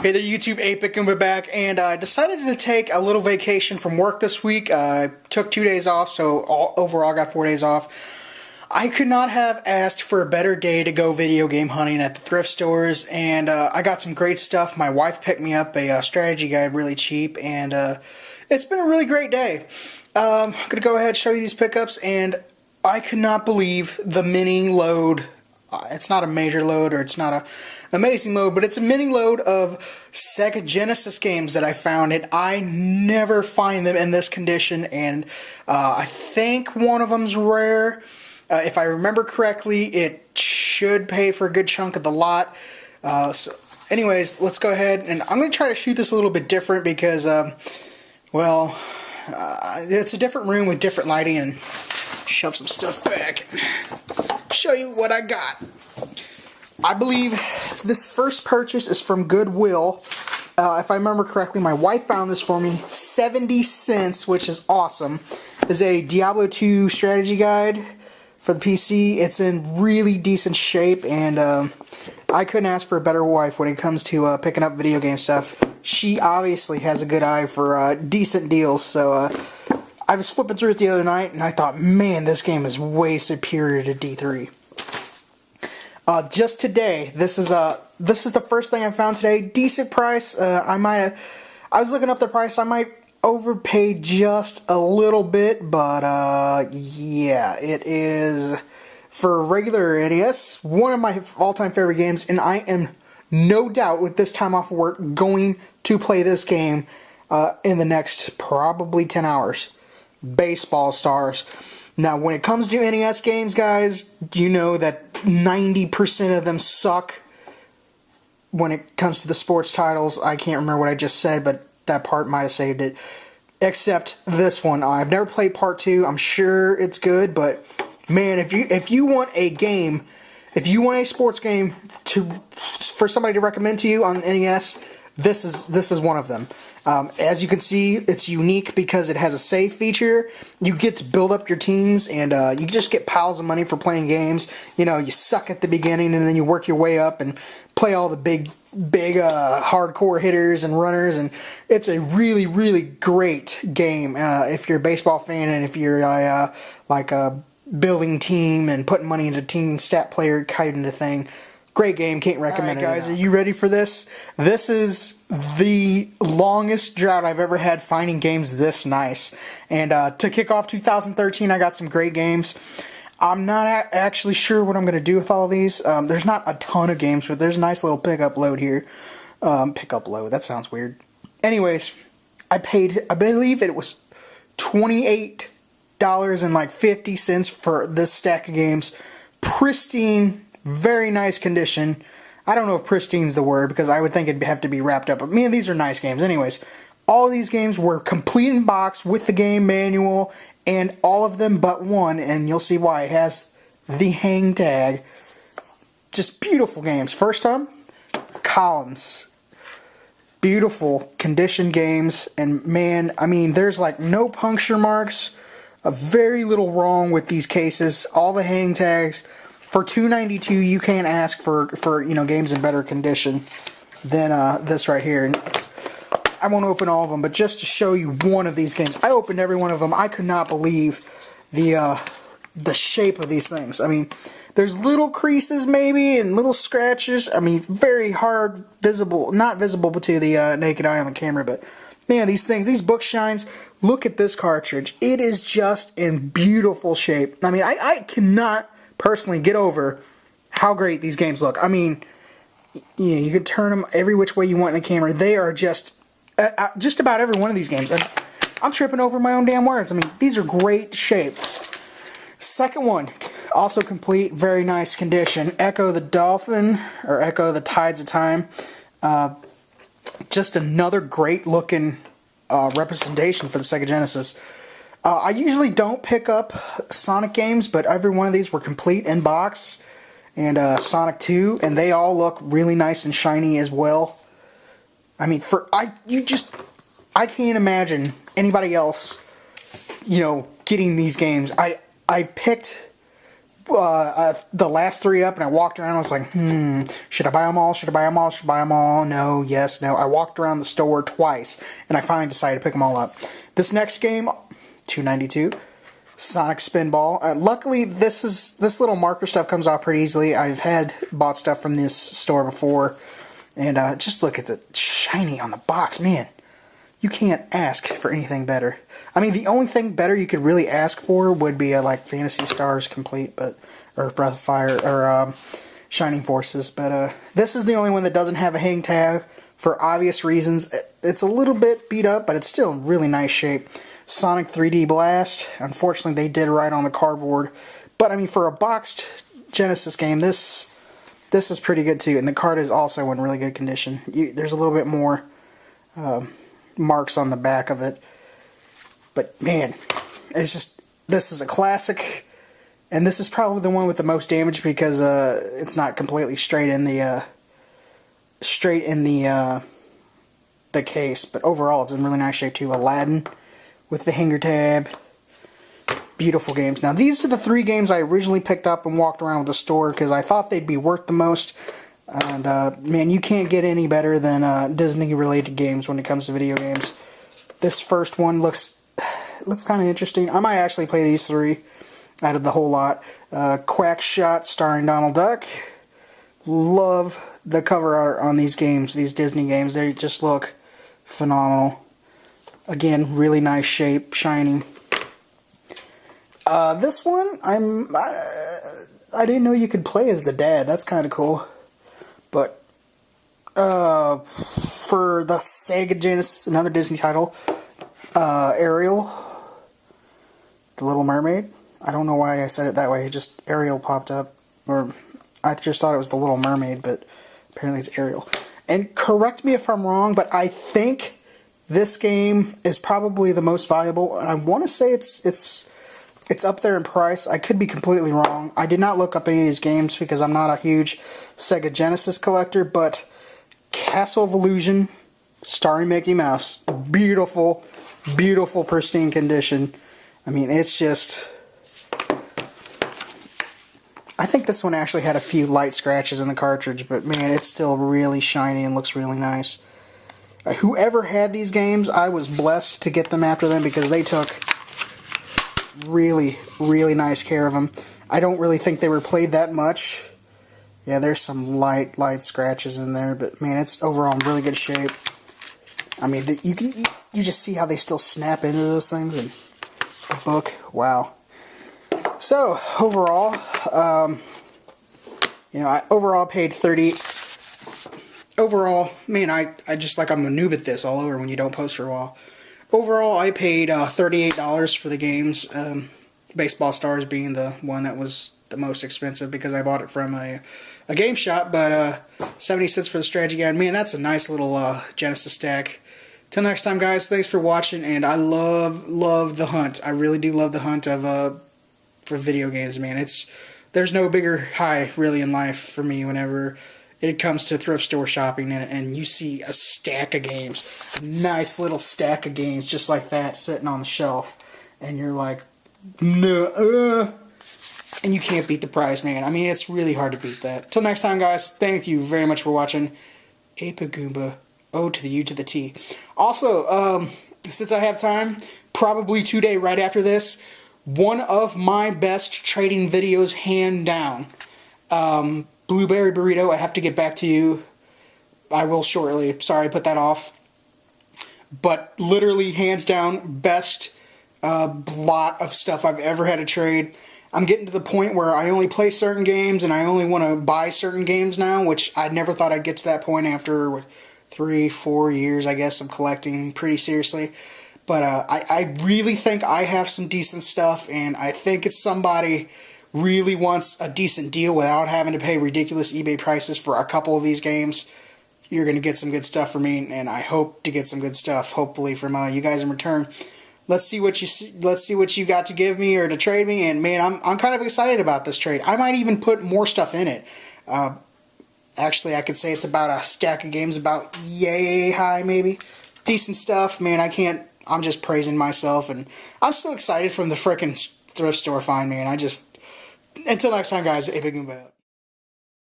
Hey there YouTube, Apic, and we're back, and I decided to take a little vacation from work this week. I took 2 days off, so overall I got 4 days off. I could not have asked for a better day to go video game hunting at the thrift stores, and I got some great stuff. My wife picked me up a strategy guide really cheap, and it's been a really great day. I'm going to go ahead and show you these pickups, and I could not believe the mini load. It's not a major load, or it's not a amazing load, but it's a mini load of Sega Genesis games that I found, and I never find them in this condition, and I think one of them's rare. If I remember correctly, it should pay for a good chunk of the lot. So anyways, let's go ahead, and I'm going to try to shoot this a little bit different because, well, it's a different room with different lighting, and shove some stuff back and show you what I got. I believe this first purchase is from Goodwill. If I remember correctly, my wife found this for me. 70 cents, which is awesome. It's a Diablo 2 strategy guide for the PC. It's in really decent shape, and I couldn't ask for a better wife when it comes to picking up video game stuff. She obviously has a good eye for decent deals, so I was flipping through it the other night, and I thought, man, this game is way superior to D3. Just today, this is the first thing I found today. Decent price. I was looking up the price. I might overpay just a little bit, but yeah, it is for regular NES. One of my all-time favorite games, and I am no doubt with this time off of work going to play this game in the next probably 10 hours. Baseball Stars. Now, when it comes to NES games, guys, you know that 90% of them suck when it comes to the sports titles. I can't remember what I just said, but that part might have saved it. Except this one. I've never played part 2. I'm sure it's good, but man, if you want a game, if you want a sports game for somebody to recommend to you on NES, this is one of them. As you can see, it's unique because it has a save feature. You get to build up your teams, and you just get piles of money for playing games. You know, you suck at the beginning, and then you work your way up and play all the big hardcore hitters and runners, and it's a really, really great game if you're a baseball fan, and if you're like a building team and putting money into team stat player kind of thing. Great game, can't recommend it. Alright guys, are you ready for this? This is the longest drought I've ever had finding games this nice. And to kick off 2013, I got some great games. I'm not actually sure what I'm going to do with all of these. There's not a ton of games, but there's a nice little pickup load here. Pickup load, that sounds weird. Anyways, I paid, I believe it was $28.50 for this stack of games. Pristine, very nice condition. I don't know if pristine's the word, because I would think it'd have to be wrapped up. But man, these are nice games. Anyways, all of these games were complete in box with the game manual, and all of them but one, and you'll see why. It has the hang tag. Just beautiful games. First up, Columns. Beautiful condition games, and man, I mean, there's like no puncture marks. Very little wrong with these cases. All the hang tags. For $2.92, you can't ask for you know, games in better condition than this right here. And I won't open all of them, but just to show you one of these games, I opened every one of them. I could not believe the shape of these things. I mean, there's little creases maybe and little scratches. I mean, very hard visible, not visible to the naked eye on the camera, but man, these things, these book shines. Look at this cartridge. It is just in beautiful shape. I mean, I cannot personally get over how great these games look. I mean, you can turn them every which way you want in the camera. They are just about every one of these games. I'm tripping over my own damn words. I mean, these are great shape. Second one, also complete, very nice condition. Echo the Dolphin, or Echo the Tides of Time. Just another great looking representation for the Sega Genesis. I usually don't pick up Sonic games, but every one of these were complete in box, and Sonic 2, and they all look really nice and shiny as well. I mean, I can't imagine anybody else, you know, getting these games. I picked the last 3 up, and I walked around. I was like, should I buy them all? Should I buy them all? Should I buy them all? No, yes, no. I walked around the store twice, and I finally decided to pick them all up. This next game, $2.92, Sonic Spinball. Luckily, this little marker stuff comes off pretty easily. I've bought stuff from this store before, and just look at the shiny on the box, man. You can't ask for anything better. I mean, the only thing better you could really ask for would be like Phantasy Stars Complete, or Breath of Fire, or Shining Forces. But this is the only one that doesn't have a hang tag for obvious reasons. It's a little bit beat up, but it's still in really nice shape. Sonic 3D Blast. Unfortunately, they did write on the cardboard, but I mean, for a boxed Genesis game, this is pretty good too. And the card is also in really good condition. There's a little bit more marks on the back of it, but man, it's just, this is a classic, and this is probably the one with the most damage because it's not completely straight in the case, but overall it's in really nice shape too. Aladdin with the hanger tab, beautiful games. Now these are the 3 games I originally picked up and walked around with the store because I thought they'd be worth the most. And, man, you can't get any better than Disney-related games when it comes to video games. This first one looks kind of interesting. I might actually play these 3 out of the whole lot. Quack Shot starring Donald Duck. Love the cover art on these games, these Disney games. They just look phenomenal. Again, really nice shape, shiny. This one, I didn't know you could play as the dad. That's kind of cool. But for the Sega Genesis, another Disney title, Ariel, the Little Mermaid. I don't know why I said it that way. Just Ariel popped up, or I just thought it was the Little Mermaid, but apparently it's Ariel. And correct me if I'm wrong, but I think this game is probably the most valuable. And I want to say it's up there in price. I could be completely wrong. I did not look up any of these games because I'm not a huge Sega Genesis collector, but Castle of Illusion, starring Mickey Mouse. Beautiful, beautiful, pristine condition. I mean, it's just... I think this one actually had a few light scratches in the cartridge, but man, it's still really shiny and looks really nice. Whoever had these games, I was blessed to get them after them because they took really, really nice care of them. I don't really think they were played that much. Yeah, there's some light scratches in there, but man, it's overall in really good shape. I mean, you just see how they still snap into those things, and the book, wow. So overall, I paid $30. Overall, man, I just like I'm a noob at this all over when you don't post for a while. Overall, I paid $38 for the games. Baseball Stars being the one that was the most expensive because I bought it from a game shop, but 70 cents for the strategy guide. Man, that's a nice little Genesis stack. Till next time, guys, thanks for watching, and I love the hunt. I really do love the hunt of for video games, man. There's no bigger high, really, in life for me whenever it comes to thrift store shopping and you see a stack of games, a nice little stack of games just like that sitting on the shelf, and you're like, no, and you can't beat the price, man. I mean, it's really hard to beat that. Till next time, guys, thank you very much for watching. Ape Goomba, O to the U to the T. Also, since I have time, probably today, right after this, one of my best trading videos, hand down. Blueberry Burrito, I have to get back to you. I will shortly. Sorry I put that off. But literally, hands down, best lot of stuff I've ever had to trade. I'm getting to the point where I only play certain games and I only want to buy certain games now, which I never thought I'd get to that point after 3-4 years, I guess, of collecting pretty seriously. But I really think I have some decent stuff, and I think it's somebody really wants a decent deal without having to pay ridiculous eBay prices for a couple of these games. You're going to get some good stuff from me, and I hope to get some good stuff, hopefully, from you guys in return. Let's see what you got to give me or to trade me, and man, I'm kind of excited about this trade. I might even put more stuff in it. Actually, I could say it's about a stack of games, about yay high, maybe. Decent stuff, man. I'm just praising myself, and I'm still excited from the frickin' thrift store find, man. Until next time, guys, a big goodbye.